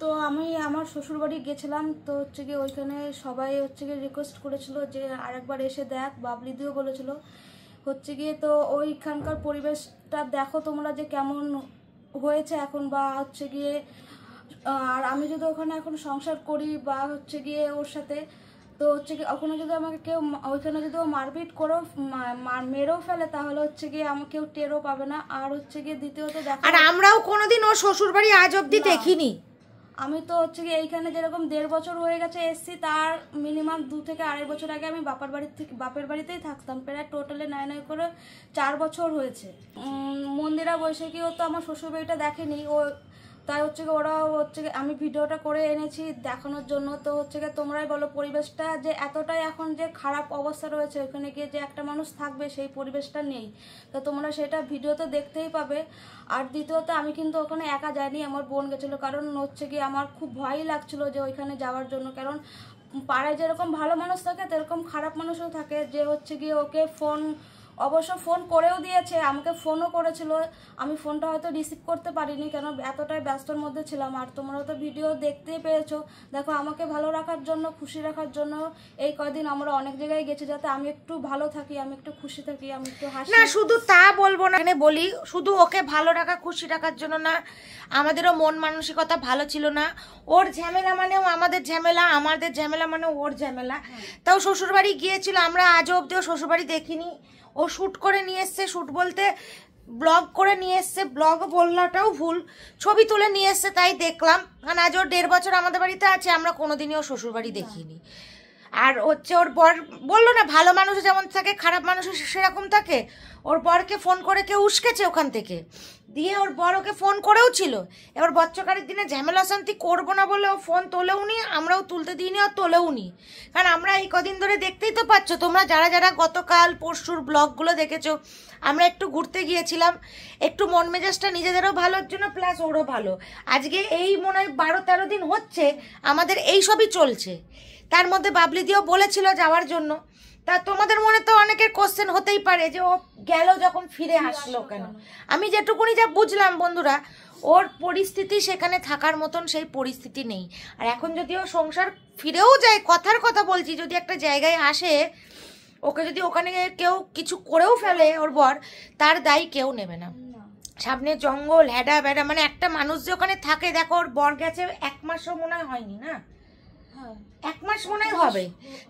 তো আমি আমার শ্বশুরবাড়ি গেছিলাম, তো হচ্ছে গিয়ে ওইখানে সবাই হচ্ছে গিয়ে রিকোয়েস্ট করেছিল যে আরেকবার এসে দেখ, বাবলিদিও বলেছিল হচ্ছে গিয়ে। তো ওইখানকার পরিবেশটা দেখো তোমরা যে কেমন হয়েছে এখন, বা হচ্ছে গিয়ে আর আমি যদি ওখানে এখন সংসার করি বা হচ্ছে গিয়ে ওর সাথে, তো হচ্ছে কি ওখানে যদি আমাকে কেউ ওইখানে যদি ও মারপিট করেও মেরেও ফেলে তাহলে হচ্ছে গিয়ে আমাকে কেউ টেরও পাবে না। আর হচ্ছে গিয়ে দ্বিতীয়ত দেখো, আর আমরাও কোনোদিন ওর শ্বশুরবাড়ি আজ অব্দি দেখিনি। আমি তো হচ্ছে গিয়ে এইখানে যেরকম 1.5 বছর হয়ে গেছে এসছি, তার মিনিমাম 2 থেকে 2.5 বছর আগে আমি বাপের বাড়িতেই থাকতাম। প্রায় টোটালে 9 করে 4 বছর হয়েছে। মন্দিরা বৈশাখীও তো আমার শ্বশুরবাড়িটা দেখেনি, ও তাই হচ্ছে গিয়ে ওরা হচ্ছে গিয়ে আমি ভিডিওটা করে এনেছি দেখানোর জন্য। তো হচ্ছে গিয়ে তোমরাই বলো পরিবেশটা যে এতটাই এখন যে খারাপ অবস্থা রয়েছে, ওখানে গিয়ে যে একটা মানুষ থাকবে সেই পরিবেশটা নেই। তো তোমরা সেটা ভিডিওতে দেখতেই পাবে। আর দ্বিতীয়ত আমি কিন্তু ওখানে একা যাইনি, আমার বোন গেছিলো। কারণ হচ্ছে গিয়ে আমার খুব ভয়ই লাগছিলো যে ওইখানে যাওয়ার জন্য। কারণ পাড়ায় যেরকম ভালো মানুষ থাকে তেরকম খারাপ মানুষও থাকে, যে হচ্ছে গিয়ে ওকে অবশ্য ফোন করেও দিয়েছে, আমাকে ফোনও করেছিল। আমি ফোনটা হয়তো রিসিভ করতে পারিনি, কেন এতটাই ব্যস্তর মধ্যে ছিলাম। আর তোমরা তো ভিডিও দেখতেই পেয়েছো। দেখো, আমাকে ভালো রাখার জন্য, খুশি রাখার জন্য এই কয়দিন আমরা অনেক জায়গায় গেছি, যাতে আমি একটু ভালো থাকি, আমি একটু খুশি থাকি, আমি একটু হাসি। না, শুধু তা বলবো না, এখানে বলি শুধু ওকে ভালো রাখা, খুশি রাখার জন্য না, আমাদেরও মন মানসিকতা ভালো ছিল না। ওর ঝামেলা মানেও আমাদের ঝামেলা, আমাদের ঝামেলা মানেও ওর ঝামেলা। তাও শ্বশুরবাড়ি গিয়েছিল, আমরা আজও অব্দিও শ্বশুরবাড়ি দেখিনি। ও শ্যুট করে নিয়ে এসছে, শ্যুট বলতে ব্লগ করে নিয়ে এসছে, ব্লগ বললাটাও ভুল, ছবি তুলে নিয়ে এসছে, তাই দেখলাম। কারণ আজ ওর 1.5 বছর আমাদের বাড়িতে আছে, আমরা কোনোদিনই ওর শ্বশুরবাড়ি দেখিনি। আর হচ্ছে ওর বর বললো না, ভালো মানুষ যেমন থাকে খারাপ মানুষ সেরকম থাকে। ওর বরকে ফোন করে কেউ উস্কেছে ওখান থেকে, দিয়ে ওর বর ওকে ফোন করেও ছিল। এবার বচ্চকারের দিনে ঝামেলা শান্তি করবো না বলে ও ফোন তোলেও নি, আমরাও তুলতে দিইনি, আর তোলেও নি। কারণ আমরা এই কদিন ধরে দেখতেই তো পাচ্ছ তোমরা, যারা যারা গতকাল পরশুর ব্লগগুলো দেখেছো, আমরা একটু ঘুরতে গিয়েছিলাম, একটু মন মেজাজটা নিজেদেরও ভালোর জন্য, প্লাস ওরও ভালো। আজকে এই মনে হয় 12-13 দিন হচ্ছে আমাদের এই সবই চলছে। তার মধ্যে বাবলিদিও বলেছিল যাওয়ার জন্য। তা তোমাদের মনে তো অনেকের কোশ্চেন হতেই পারে যে ও গেল যখন ফিরে আসলো কেন। আমি যেটুকুনি যা বুঝলাম বন্ধুরা, ওর পরিস্থিতি সেখানে থাকার মতন সেই পরিস্থিতি নেই। আর এখন যদি ও সংসার ফিরেও যায়, কথার কথা বলছি, যদি একটা জায়গায় আসে, ওকে যদি ওখানে কেউ কিছু করেও ফেলে ওর বর, তার দায়ী কেউ নেবে না। সামনে জঙ্গল, হ্যাডা ব্যাডা, মানে একটা মানুষ যে ওখানে থাকে, দেখো ওর বর গেছে 1 মাসও মনে হয়নি না, 1 মাস মনে হবে।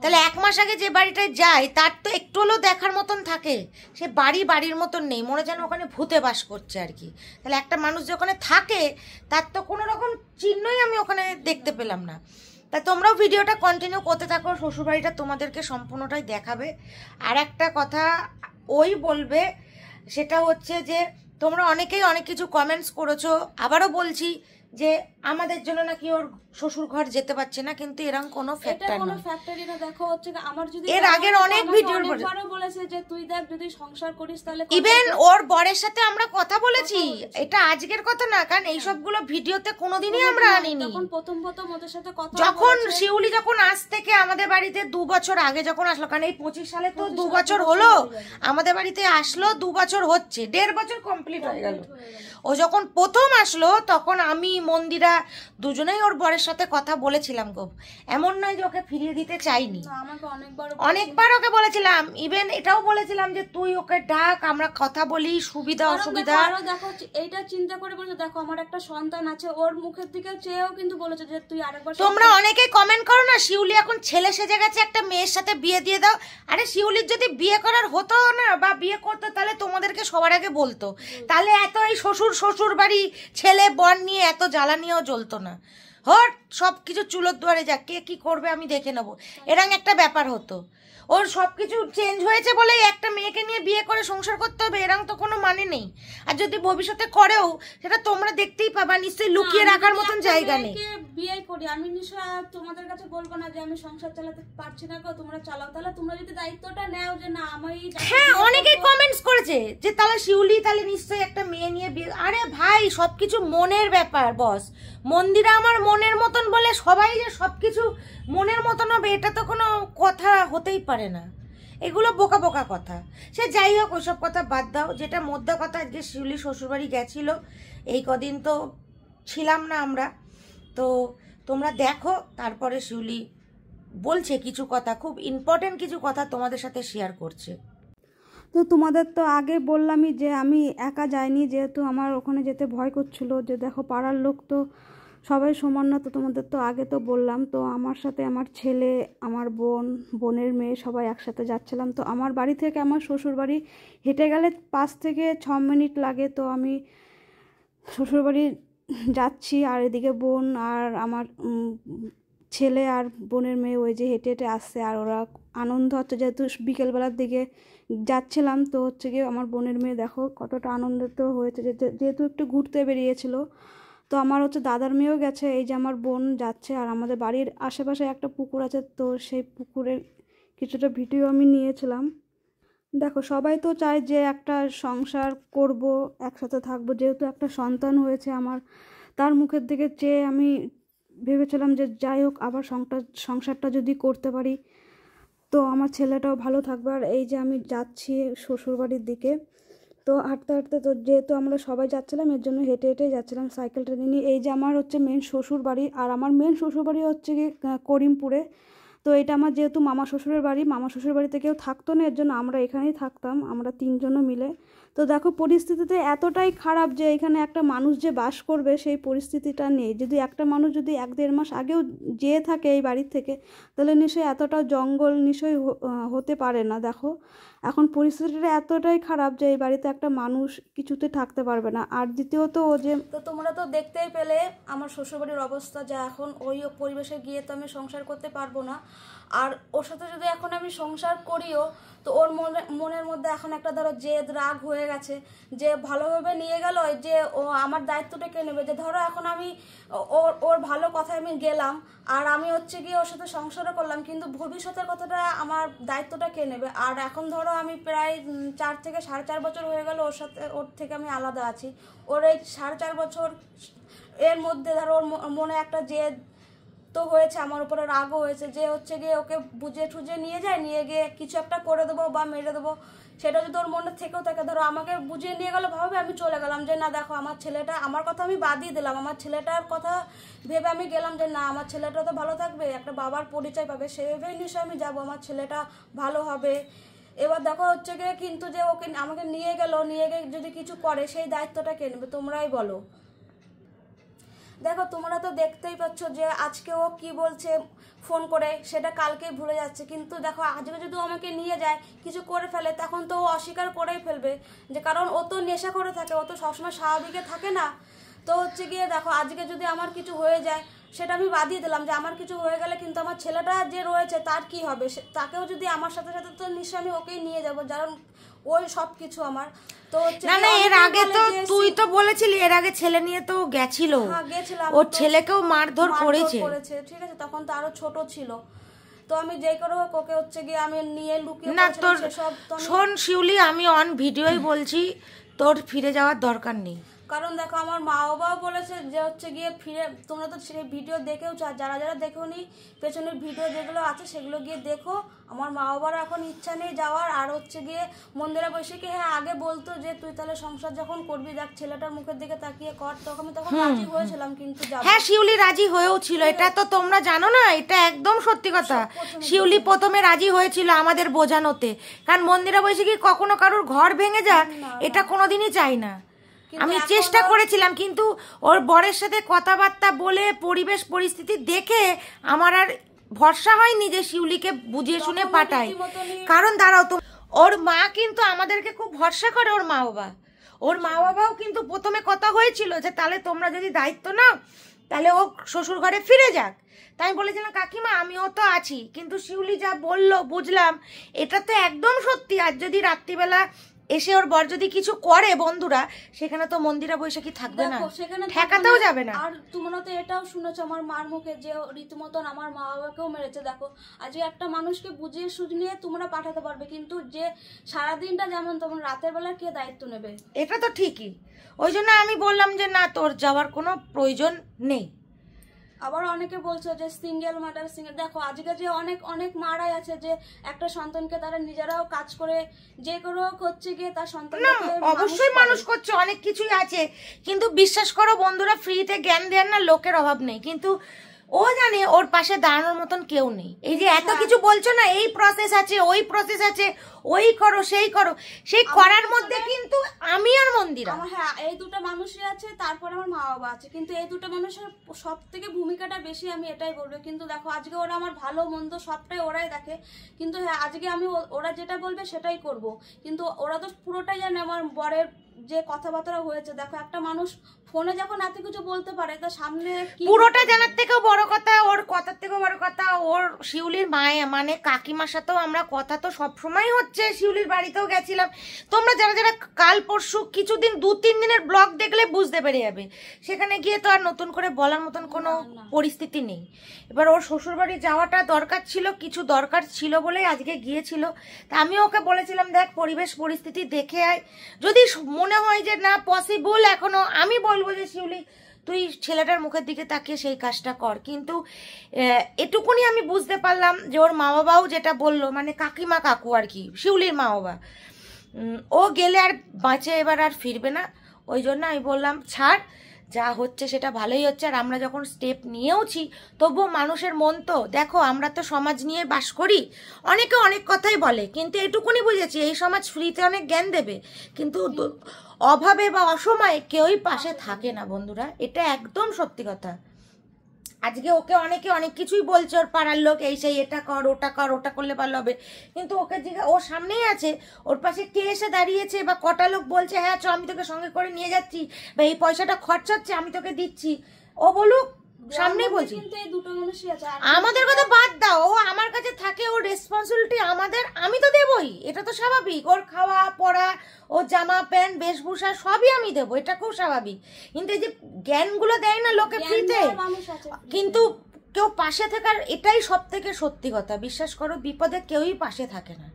তাহলে 1 মাস আগে যে বাড়িটায় যায় তার তো একটু হলেও দেখার মতন থাকে। সে বাড়ির মতন নেই, মনে যেন ওখানে ভূতে বাস করছে আর কি। তাহলে একটা মানুষ যে ওখানে থাকে তার তো কোনো রকম চিহ্নই আমি ওখানে দেখতে পেলাম না। তা তোমরাও ভিডিওটা কন্টিনিউ করতে থাকো, শ্বশুরবাড়িটা তোমাদেরকে সম্পূর্ণটাই দেখাবে। আর একটা কথা ওই বলবে, সেটা হচ্ছে যে তোমরা অনেকেই অনেক কিছু কমেন্টস করেছো। আবারও বলছি যে আমাদের জন্য নাকি ওর শ্বশুর ঘর যেতে পারছে না, কিন্তু এরকম কোনো ফ্যাক্টর না, ফ্যাক্টরি না। দেখো হচ্ছে আমার যদি এর আগের অনেক ভিডিওর পরে বলেছে যে তুই দেখ যদি সংসার করিস তাহলে, ইভেন ওর বরের সাথে আমরা কথা বলেছি, এটা আজকের কথা না। কারণ এই সবগুলো ভিডিওতে কোনোদিনই আমরা আনিনি। তখন প্রথম ওদের সাথে কথা, যখন শিউলি যখন আজ থেকে আমাদের বাড়িতে 2 বছর আগে যখন আসলো, কারণ এই 25 সালে তো 2 বছর হলো আমাদের বাড়িতে আসলো, 2 বছর হচ্ছে, 1.5 বছর কমপ্লিট হয়ে গেল। ও যখন প্রথম আসলো তখন আমি মন্দিরা দুজনেই ওর বরের সাথে কথা বলেছিলাম গো। এমন নয় যে ওকে ফিরিয়ে দিতে চাইনি, অনেকবার ওকে বলেছিলাম। ইভেন এটাও বলেছিলাম যে তুই ওকে ডাক, আমরা কথা বলি, সুবিধা অসুবিধা। দেখো এইটা চিন্তা করে বলেছে, দেখো আমার একটা সন্তান আছে, ওর মুখের দিকে চেয়েও কিন্তু বলেছে যে তুই আরেকবার। তোমরা অনেকেই কমেন্ট করো না, শিউলি এখন ছেলে সেজে গেছে, একটা মেয়ের সাথে বিয়ে দিয়ে দাও। আরে শিউলির যদি বিয়ে করার হতো না বা বিয়ে করতো, তাহলে তোমাদেরকে সবার আগে বলতো, তাহলে এত এই শ্বশুর বাড়ি ছেলে বর নিয়ে এত জ্বালানিও জ্বলতো না। হট সব কিছু চুলোর দুয়ারে যা, কে কি করবে আমি দেখে নেবো, এরকম একটা ব্যাপার হতো। ওর সব কিছু চেঞ্জ হয়েছে বলেই একটা মেয়েকে নিয়ে বিয়ে করে সংসার করতে হবে, এরকম তো কোনো মানে নেই। আর যদি ভবিষ্যতে করেও সেটা তোমরা দেখতেই পাবা, নিশ্চয়ই লুকিয়ে রাখার মতন জায়গা নেই। বিয়ে করি আমি নিশ্চয় তোমাদের কাছে বলবো না যে আমি সংসার চালাতে পারছি না, তোমরা চালাও। তাহলে তোমরা যদি দায়িত্বটা নাও যে না আমি, হ্যাঁ অনেকেই কমেন্টস করেছে যে তাহলে শিউলি তাহলে নিশ্চয়ই একটা মেয়ে নিয়ে বিয়ে। আরে ভাই সবকিছু মনের ব্যাপার বস। মন্দিরা আমার মনের মতন বলে সবাই যে সবকিছু মনের মতন হবে, এটা তো কোনো কথা হতেই পারে না। এগুলো বোকা বোকা কথা। সে যাই হোক, ওইসব কথা বাদ দাও। যেটা মোদ্দা কথা, আজকে শিউলি শ্বশুরবাড়ি গেছিল, এই কদিন তো ছিলাম না আমরা। তো তোমরা দেখো, তারপরে শিউলি বলছে কিছু কথা, খুব ইম্পর্টেন্ট কিছু কথা তোমাদের সাথে শেয়ার করছে। তো তোমাদের তো আগে বললামই যে আমি একা যাইনি, যেহেতু আমার ওখানে যেতে ভয় করছিল, যে দেখো পাড়ার লোক তো সবাই সমান না, তো তোমাদের তো আগে তো বললাম। তো আমার সাথে আমার ছেলে, আমার বোনের মেয়ে সবাই একসাথে যাচ্ছিলাম। তো আমার বাড়ি থেকে আমার শ্বশুর বাড়ি হেঁটে গেলে 5 থেকে 6 মিনিট লাগে। তো আমি শ্বশুরবাড়ি যাচ্ছি, আর এদিকে বোন আর আমার ছেলে আর বোনের মেয়ে ওই যে হেঁটে হেঁটে আসছে, আর ওরা আনন্দ হচ্ছে, যেহেতু বিকেলবেলার দিকে যাচ্ছিলাম। তো হচ্ছে গিয়ে আমার বোনের মেয়ে দেখো কতটা আনন্দিত হয়েছে, যেহেতু একটু ঘুরতে বেরিয়েছিল। তো আমার হচ্ছে দাদার মেয়েও গেছে, এই যে আমার বোন যাচ্ছে। আর আমাদের বাড়ির আশেপাশে একটা পুকুর আছে, তো সেই পুকুরের কিছুটা ভিডিও আমি নিয়েছিলাম। দেখো সবাই তো চায় যে একটা সংসার করব, একসাথে থাকবো, যেহেতু একটা সন্তান হয়েছে আমার, তার মুখের দিকে চেয়ে আমি ভেবেছিলাম যে যাই হোক আবার সংসারটা যদি করতে পারি তো আমার ছেলেটাও ভালো থাকবে। আর এই যে আমি যাচ্ছি শ্বশুরবাড়ির দিকে, তো হাঁটতে হাঁটতে, তো যেহেতু আমরা সবাই যাচ্ছিলাম এর জন্য হেঁটে হেঁটে যাচ্ছিলাম, সাইকেলটা নিয়ে। এই যে আমার হচ্ছে মেন শ্বশুর বাড়ি, আর আমার মেন শ্বশুর বাড়ি হচ্ছে কি করিমপুরে। তো এটা আমার যেহেতু মামা শ্বশুরের বাড়ি, মামা শ্বশুর বাড়িতে কেউ থাকতো না, এর জন্য আমরা এখানেই থাকতাম, আমরা 3 জনও মিলে। তো দেখো পরিস্থিতিতে এতটাই খারাপ যে এখানে একটা মানুষ যে বাস করবে সেই পরিস্থিতিটা নেই। যদি একটা মানুষ যদি 1-1.5 মাস আগেও যেয়ে থাকে এই বাড়ির থেকে, তাহলে নিশ্চয়ই এতটা জঙ্গল নিশ্চয়ই হতে পারে না। দেখো এখন পরিস্থিতিটা এতটাই খারাপ যে এই বাড়িতে একটা মানুষ কিছুতে থাকতে পারবে না। আর দ্বিতীয়ত ও যে, তো তোমরা তো দেখতেই পেলে আমার শ্বশুরবাড়ির অবস্থা, যা এখন ওই পরিবেশে গিয়ে তো আমি সংসার করতে পারবো না। আর ওর সাথে যদি এখন আমি সংসার করিও, তো ওর মনের মধ্যে এখন একটা ধরো জেদ রাগ হয়ে গেছে, যে ভালোভাবে নিয়ে গেল, যে ও আমার দায়িত্বটা কে নেবে। যে ধরো এখন আমি ওর ভালো কথায় আমি গেলাম, আর আমি হচ্ছে গিয়ে ওর সাথে সংসারও করলাম, কিন্তু ভবিষ্যতের কথাটা আমার দায়িত্বটা কে নেবে। আর এখন ধরো আমি প্রায় 4 থেকে 4.5 বছর হয়ে গেল ওর থেকে আমি আলাদা আছি। ওর এই 4.5 বছর এর মধ্যে ধরো ওর মনে একটা জেদ তো হয়েছে, আমার উপরে রাগও হয়েছে, যে হচ্ছে গিয়ে ওকে বুঝে ঠুজে নিয়ে গিয়ে কিছু একটা করে দেবো বা মেরে দেবো। সেটা যদি ওর মনে থেকেও থাকে, ধরো আমাকে বুঝিয়ে নিয়ে গেলো ভাবে, আমি চলে গেলাম যে না দেখো আমার ছেলেটা, আমার কথা আমি বাদই দিলাম, আমার ছেলেটার কথা ভেবে আমি গেলাম যে না আমার ছেলেটা তো ভালো থাকবে, একটা বাবার পরিচয় পাবে, সেভাবেই নিশ্চয়ই আমি যাবো, আমার ছেলেটা ভালো হবে। এবার দেখো হচ্ছে গিয়ে কিন্তু যে ওকে আমাকে নিয়ে গিয়ে যদি কিছু করে সেই দায়িত্বটা কে নেবে তোমরাই বলো। দেখো তোমরা তো দেখতেই পাচ্ছ যে আজকে ও কি বলছে ফোন করে, সেটা কালকেই ভুলে যাচ্ছে। কিন্তু দেখো আজকে যদি আমাকে নিয়ে যায় কিছু করে ফেলে, তখন তো ও অস্বীকার করেই ফেলবে, যে কারণ ও তো নেশা করে থাকে, ও তো সবসময় স্বাভাবিকে থাকে না। তো হচ্ছে গিয়ে দেখো আজকে যদি আমার কিছু হয়ে যায়, সেটা আমি বাদিয়ে দিলাম যে আমার কিছু হয়ে গেলে কিন্তু আমার ছেলেটা যে রয়েছে তার কি হবে, তাকেও যদি আমার সাথে সাথে, তো নিশ্চয়ই আমি ওকেই নিয়ে যাবো, কারণ ওই সব কিছু আমার। তো না না, এর আগে তো তুই তো বলেছিলি এর আগে ছেলে নিয়ে তো গেছিল, ওর ছেলেকেও মারধর করেছে, ঠিক আছে, তখন তো আরো ছোট ছিল। তো আমি যেই করে হোক ওকে হচ্ছে গিয়ে আমি নিয়ে লুকিয়ে না তোর শোন শিউলি, আমি অন ভিডিওই বলছি, তোর ফিরে যাওয়ার দরকার নেই। কারণ দেখো আমার মা বাবাও বলেছে যে হচ্ছে গিয়ে ফিরে, তোমরা তো সেই ভিডিও দেখেও, যারা যারা দেখোনি পেছনের ভিডিও যেগুলো আছে সেগুলো গিয়ে দেখো। আমার মা বাবার এখন ইচ্ছা নেই যাওয়ার। আর হচ্ছে গিয়ে মন্দিরে বসে কি, হ্যাঁ আগে বলতো যে তুই তাহলে সংসার যখন করবি দেখ ছেলেটার মুখের দিকে তাকিয়ে কর, তখন আমি তখন রাজি হয়েছিলাম, কিন্তু হ্যাঁ শিউলি রাজি হয়েও ছিল, এটা তো তোমরা জানো না, এটা একদম সত্যি কথা। শিউলি প্রথমে রাজি হয়েছিল আমাদের বোঝানোতে, কারণ মন্দিরে বসে কি কখনো কারোর ঘর ভেঙে যাক এটা কোনোদিনই চাই না। আমি চেষ্টা করেছিলাম, কিন্তু ওর বরের সাথে কথাবার্তা বলে পরিবেশ পরিস্থিতি দেখে আমার আর ভরসা হয়নি যে শিউলিকে বুঝিয়ে শুনে পাঠাই। কারণ দাঁড়াও তো, ওর মা কিন্তু আমাদেরকে খুব ভরসা করে, ওর মা বাবাও কিন্তু প্রথমে কথা হয়েছিল যে তাহলে তোমরা যদি দায়িত্ব নাও তাহলে ও শ্বশুর ঘরে ফিরে যাক। তাই আমি বলেছিলাম কাকিমা আমিও তো আছি, কিন্তু শিউলি যা বললো বুঝলাম এটা তো একদম সত্যি। আর যদি রাত্রিবেলা এসে ওর বর যদি কিছু করে বন্ধুরা, সেখানে তো মন্দিরা বৈশাখী থাকবে না, ঠেকাতেও যাবে না। আর তোমরা তো এটাও শুনেছো আমার মার মুখে যে রীতিমতন আমার মা বাবাকেও মেরেছে। দেখো আজকে একটা মানুষকে বুঝিয়ে সুঝিয়ে তোমরা পাঠাতে পারবে, কিন্তু যে সারাদিনটা যেমন তেমন রাতের বেলা কে দায়িত্ব নেবে? এটা তো ঠিকই, ওই জন্য আমি বললাম যে না তোর যাওয়ার কোনো প্রয়োজন নেই। আবার অনেকে বলছে যে সিঙ্গেল মাদার সিঙ্গেল, দেখো আজকে যে অনেক অনেক মারাই আছে যে একটা সন্তানকে তারা নিজেরাও কাজ করে যে কোনো হচ্ছে গিয়ে তার না সন্তানকে অবশ্যই মানুষ করছে, অনেক কিছুই আছে, কিন্তু বিশ্বাস করো বন্ধুরা ফ্রিতে জ্ঞান দেওয়ার না লোকের অভাব নেই, কিন্তু ও জানে ওর পাশে দাঁড়ানোর মতন কেউ নেই। এই যে এত কিছু বলছো না, এই প্রসেস আছে ওই প্রসেস আছে, ওই করো সেই করো, সেই করার মধ্যে কিন্তু আমি আর মন্দিরা হ্যাঁ এই দুটো মানুষই আছে, তারপর আমার মা বাবা আছে, কিন্তু এই দুটো মানুষের সব থেকে ভূমিকাটা বেশি আমি এটাই বলবো। কিন্তু দেখো আজকে ওরা আমার ভালো মন্দ সবটাই ওরাই দেখে, কিন্তু হ্যাঁ আজকে আমি ওরা যেটা বলবে সেটাই করব, কিন্তু ওরা তো পুরোটাই জানে আমার বরের যে কথাবার্তা হয়েছে। দেখো একটা মানুষ ফোনে যখন এত কিছু বলতে পারে তার সামনে পুরোটা জানার থেকেও বড় কথা, ওর কথার থেকেও বড় কথা, ওর শিউলির মায়ে মানে কাকিমার সাথেও আমরা কথা তো সবসময় হচ্ছে, শিউলির বাড়িতেও গেছিলাম। তোমরা যারা যারা কাল পরশু কিছুদিন 2-3 দিনের ব্লগ দেখলে বুঝতে পেরে যাবে, সেখানে গিয়ে তো আর নতুন করে বলার মতন কোনো পরিস্থিতি নেই। এবার ওর শ্বশুর বাড়ি যাওয়াটা দরকার ছিল, কিছু দরকার ছিল বলেই আজকে গিয়েছিল। তা আমি ওকে বলেছিলাম দেখ পরিবেশ পরিস্থিতি দেখে আয়, যদি মনে হয় যে না পসিবল এখনো, আমি বলবো যে শিউলি তুই ছেলেটার মুখের দিকে তাকিয়ে সেই কাজটা কর। কিন্তু এটুকুনি আমি বুঝতে পারলাম যে ওর মা বাবাও যেটা বললো, মানে কাকিমা কাকু আর কি, শিউলির মা বাবা, ও গেলে আর বাঁচে এবার আর ফিরবে না। ওই জন্য আমি বললাম ছাড়, যা হচ্ছে সেটা ভালোই হচ্ছে। আর আমরা যখন স্টেপ নিয়েওছি তবুও মানুষের মন তো দেখো, আমরা তো সমাজ নিয়ে বাস করি, অনেকে অনেক কথাই বলে, কিন্তু এটুকুনি বুঝেছি এই সমাজ ফ্রিতে অনেক জ্ঞান দেবে, কিন্তু অভাবে বা অসময়ে কেউই পাশে থাকে না বন্ধুরা, এটা একদম সত্যি কথা। আজকে ওকে অনেকে অনেক কিছুই বলছে, ওর পাড়ার লোক এই সেই, এটা কর ওটা কর, ওটা করলে ভালো হবে, কিন্তু ওকে জিজ্ঞাসা, ওর সামনেই আছে, ওর পাশে কে এসে দাঁড়িয়েছে বা কটা লোক বলছে হ্যাঁ চ আমি তোকে সঙ্গে করে নিয়ে যাচ্ছি বা এই পয়সাটা খরচা হচ্ছে আমি তোকে দিচ্ছি, ও বলুক সামনেই বলছি। কিন্তু এই দুটো মানুষই আছে, আমাদের কথা বাদ দাও, ও আমার কাছে থাকে, ওর রেসপন্সিবিলিটি আমাদের, আমি তো দেবই, এটা তো স্বাভাবিক, ওর খাওয়া পড়া ও জামা প্যান্ট বেশভূষা সবই আমি দেবো, এটা খুব স্বাভাবিক। কিন্তু এই যে জ্ঞানগুলো দেয় না লোকে ফ্রিতে, কিন্তু কেউ পাশে থাকার, এটাই সব থেকে সত্যি কথা। বিশ্বাস করো বিপদে কেউই পাশে থাকে না,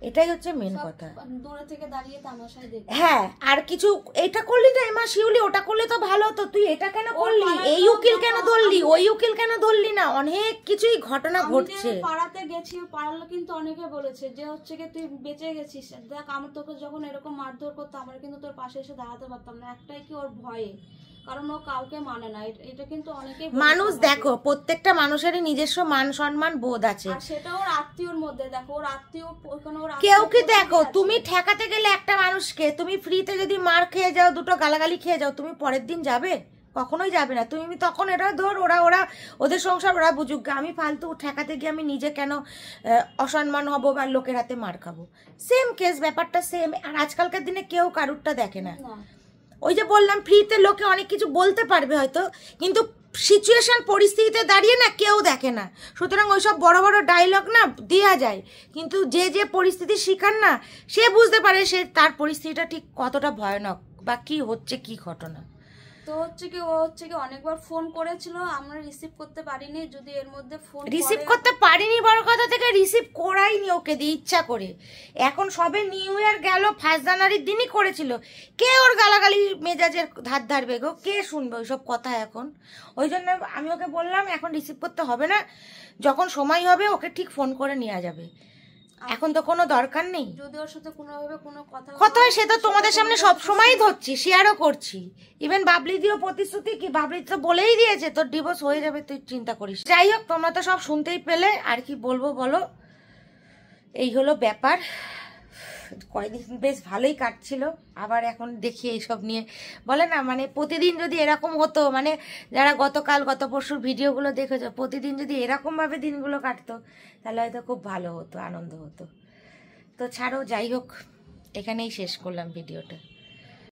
এটাই হচ্ছে মেন কথা। দূরে থেকে দাঁড়িয়ে তামাশায় দেখে, হ্যাঁ আর কিছু এটা করলি না মা শিউলি, ওটা করলে তো ভালো হতো, তুই এটা কেন করলি, এই উকিল কেন ধরলি, ওই উকিল কেন ধরলি না, অনেক কিছুই ঘটনা ঘটছে। পাড়াতে গেছি, পাড়ার লোক কিন্তু অনেকে বলেছে যে হচ্ছে কি তুই বেঁচে গেছিস, দেখ আমার তোকে যখন এরকম মারধর করতো আমরা কিন্তু তোর পাশে এসে দাঁড়াতে পারতাম না, একটাই কি ওর ভয়ে, কারণ ও কাউকে মানে না, এটা কিন্তু অনেকেই মানুষ দেখো প্রত্যেকটা মানুষেরই নিজস্ব মান সম্মান বোধ আছে, আর সেটা ওর আত্মীয়র মধ্যে। দেখো ওর আত্মীয় ওখানে, ওর কেউ কি দেখো তুমি ঠেকাতে গেলে একটা মানুষকে, তুমি ফ্রিতে যদি মার খেয়ে যাও, দুটো গালাগালি খেয়ে যাও, তুমি পরের দিন যাবে? কখনোই যাবে না। তুমি তখন এটা ধর ওরা ওদের সংসার ওরা বুঝুক, আমি ফালতু ঠেকাতে গিয়ে আমি নিজে কেন অসম্মান হব বা লোকের হাতে মার খাবো। সেম কেস, ব্যাপারটা সেম। আর আজকালকার দিনে কেউ কারুরটা দেখে না। ওই যে বললাম ফ্রিতে লোকে অনেক কিছু বলতে পারবে হয়তো, কিন্তু সিচুয়েশন পরিস্থিতিতে দাঁড়িয়ে না কেউ দেখে না। সুতরাং ওইসব বড় বড় ডায়লগ না দেওয়া যায়, কিন্তু যে যে পরিস্থিতির শিকার না সে বুঝতে পারে সে তার পরিস্থিতিটা ঠিক কতটা ভয়ানক বা কি হচ্ছে কি ঘটনা। তো হচ্ছে কি ও হচ্ছে কি অনেকবার ফোন করেছিল, আমরা রিসিভ করতে পারিনি। যদি এর মধ্যে ফোন রিসিভ করতে পারিনি বড় কথা, থেকে রিসিভ করাইনি ওকে দিয়ে ইচ্ছা করে। এখন সবে নিউ ইয়ার গেল, 1 জানুয়ারির দিনই করেছিল। কে ওর গালাগালি মেজাজের ধার ধারবে গো, কে শুনবে ওইসব কথা এখন? ওই জন্য আমি ওকে বললাম এখন রিসিভ করতে হবে না, যখন সময় হবে ওকে ঠিক ফোন করে নেওয়া যাবে, এখন তো কোনো দরকার নেই। যদি ওর সাথে কোনোভাবে কোনো কথা হয় সে তো তোমাদের সামনে সব সময়ই ধরছি, শেয়ারও করছি। ইভেন বাবলি দিও প্রতিশ্রুতি, কি বাবলি তো বলেই দিয়েছে তোর ডিভোর্স হয়ে যাবে, তুই চিন্তা করিস। যাই হোক, তোমরা তো সব শুনতেই পেলে, আর কি বলবো বলো। এই হলো ব্যাপার। কয়েকদিন বেশ ভালোই কাটছিল, আবার এখন দেখি এইসব নিয়ে বলে না, মানে প্রতিদিন যদি এরকম হতো, মানে যারা গতকাল গত পরশুর ভিডিওগুলো দেখেছো, প্রতিদিন যদি এরকমভাবে দিনগুলো কাটতো তাহলে হয়তো খুব ভালো হতো, আনন্দ হতো। তো ছাড়ো, যাই হোক, এখানেই শেষ করলাম ভিডিওটা।